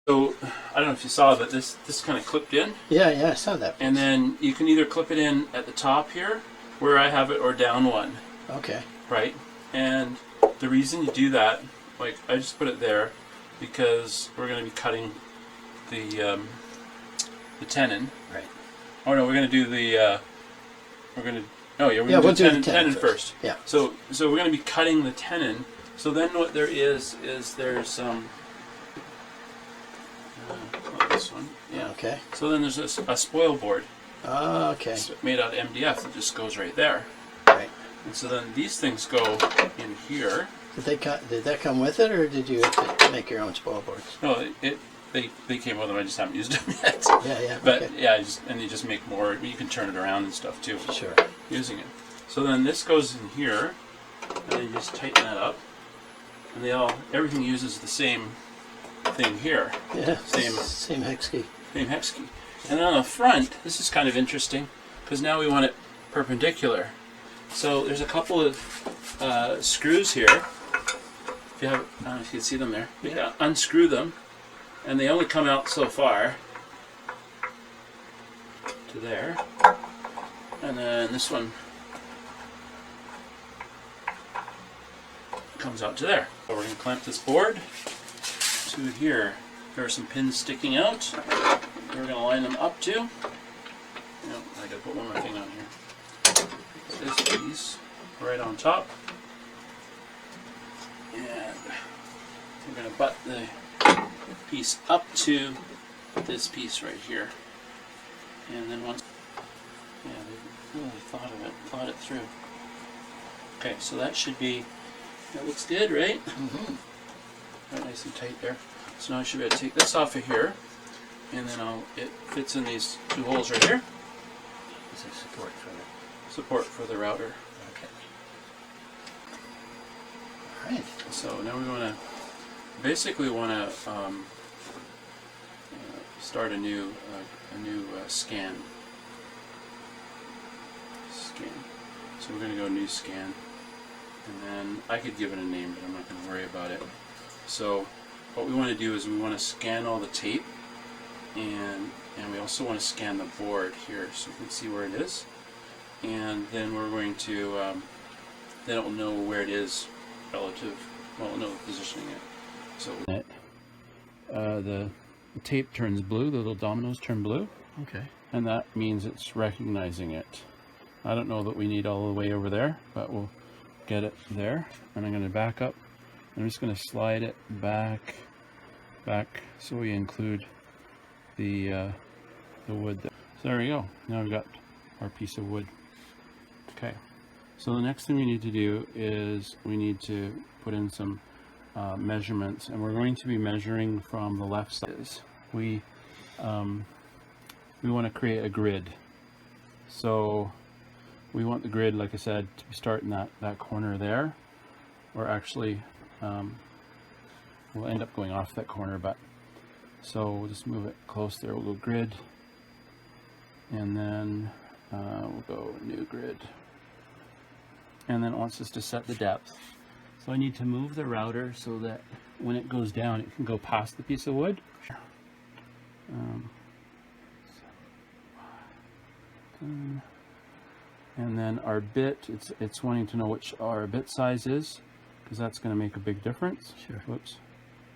So I don't know if you saw, but this kind of clipped in. Yeah, I saw that. And then you can either clip it in at the top here, where I have it, or down one. Okay. Right? And the reason you do that, like I just put it there, because we're going to be cutting the tenon. Right. Oh no, we're going to do the we'll do we'll do the tenon first. Yeah. So we're going to be cutting the tenon. So then what there is there's this one. Yeah. Okay. So then there's a spoil board. Oh, okay. It's made out of MDF that just goes right there. Right. And so then these things go in here. Did that come with it, or did you have to make your own spoil boards? No, they came with them. I just haven't used them yet. Yeah. But okay. yeah, you just make more. You can turn it around and stuff too. Sure. Using it. So then this goes in here, and then you just tighten that up, and everything uses the same thing here. Yeah. Same hex key. Same hex key. And then on the front, this is kind of interesting because now we want it perpendicular. So there's a couple of screws here. If you have, I don't know if you can see them there. You can unscrew them, and they only come out so far to there. And then this one comes out to there. So we're going to clamp this board to here. There are some pins sticking out. We're going to line them up to. I got to put one more thing on here. This piece right on top. And we're going to butt the piece up to this piece right here. And then once, they really thought it through. Okay, so that looks good, right? Mm-hmm. Right, nice and tight there. So now I should be able to take this off of here, and then it fits in these two holes right here. Is there support for the router. Okay. All right. So now we want to start a new scan. So we're going to go new scan, and then I could give it a name, but I'm not going to worry about it. So what we want to do is we want to scan all the tape, and we also want to scan the board here so you can see where it is, and then we're going to then it will know where it is relative. Well, it'll know the positioning it. So the tape turns blue. The little dominoes turn blue. Okay. And that means it's recognizing it. I don't know that we need all the way over there, but we'll get it there. And I'm going to back up. I'm just going to slide it back, so we include the wood there. So there we go. Now we've got our piece of wood. Okay. So the next thing we need to do is we need to put in some measurements, and we're going to be measuring from the left side. We want to create a grid. So we want the grid, like I said, to start in that corner there, or actually we'll end up going off that corner, but so we'll just move it close there. We'll go grid, and then we'll go new grid, and then it wants us to set the depth. So I need to move the router so that when it goes down, it can go past the piece of wood. And then our bit, it's wanting to know which our bit size is, because that's going to make a big difference. Sure. Whoops.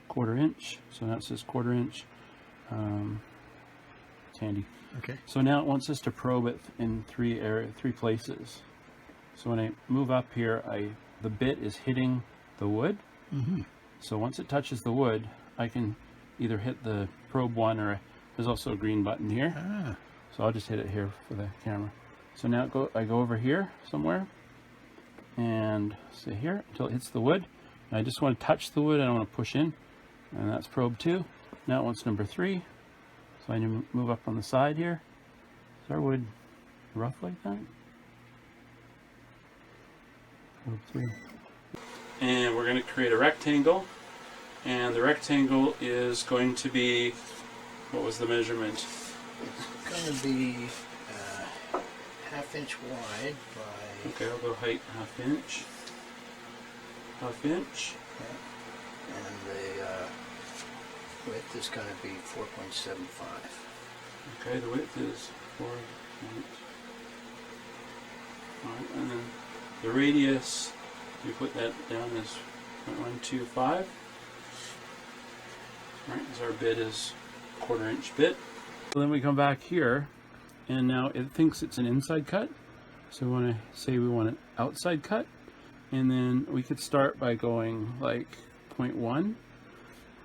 1/4 inch. So that says 1/4 inch. It's handy. Okay. So now it wants us to probe it in three places. So when I move up here, the bit is hitting the wood. Mm-hmm. So once it touches the wood, I can either hit the probe one, or there's also a green button here. Ah. So I'll just hit it here for the camera. So now I go over here somewhere and say here until it hits the wood. And I just want to touch the wood. I don't want to push in. And that's probe 2. Now it wants number 3. So I need to move up on the side here. Is our wood rough like that? Probe 3. And we're going to create a rectangle. And the rectangle is going to be, what was the measurement? It's going to be 1/2 inch wide by... Okay, I'll go height 1/2 inch. 1/2 inch. Yeah. And width is going to be 4.75. Okay, the width is 4. Alright, and then the radius, you put that down as 0.125. Right, as our bit is 1/4 inch bit. So then we come back here, and now it thinks it's an inside cut. So we want to say we want an outside cut, and then we could start by going like 0.1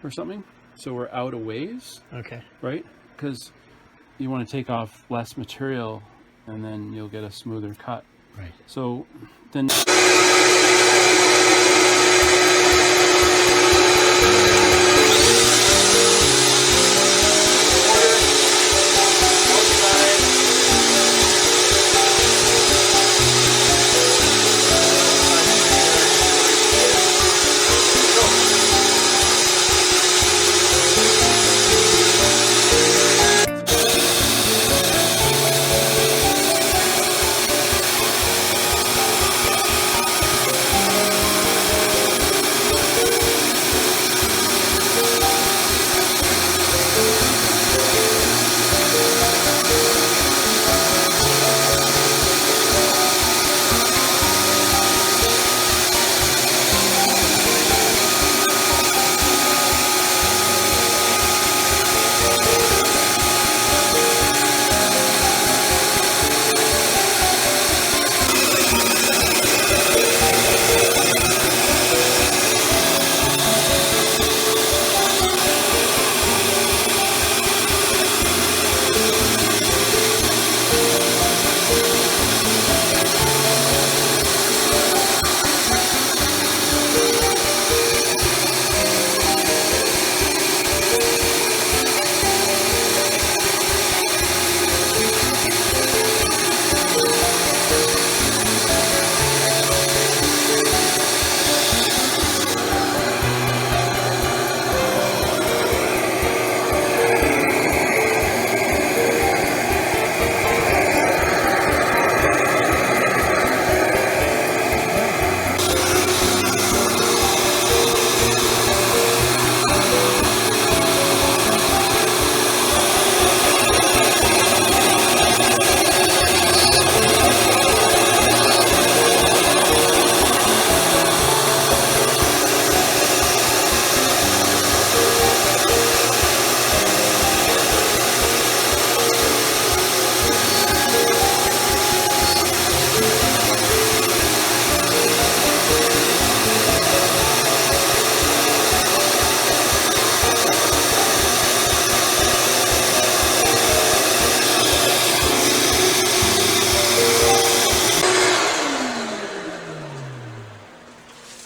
or something. So we're out a ways, Okay. right? Because you want to take off less material, and then you'll get a smoother cut. Right. So then.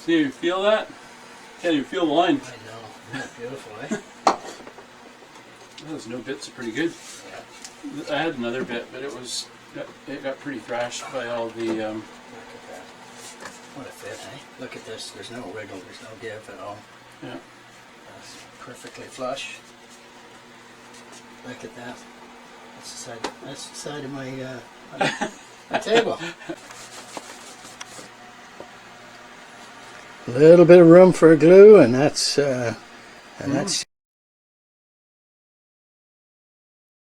See, you feel that? Can't even feel the line. I know. Isn't that beautiful, eh? Those new bits are pretty good. Yeah. I had another bit, but it got pretty thrashed by all the. Look at that. What a fit, eh? Look at this. There's no wiggle. There's no give at all. Yeah. That's perfectly flush. Look at that. That's the side of my my table. A little bit of room for glue, and that's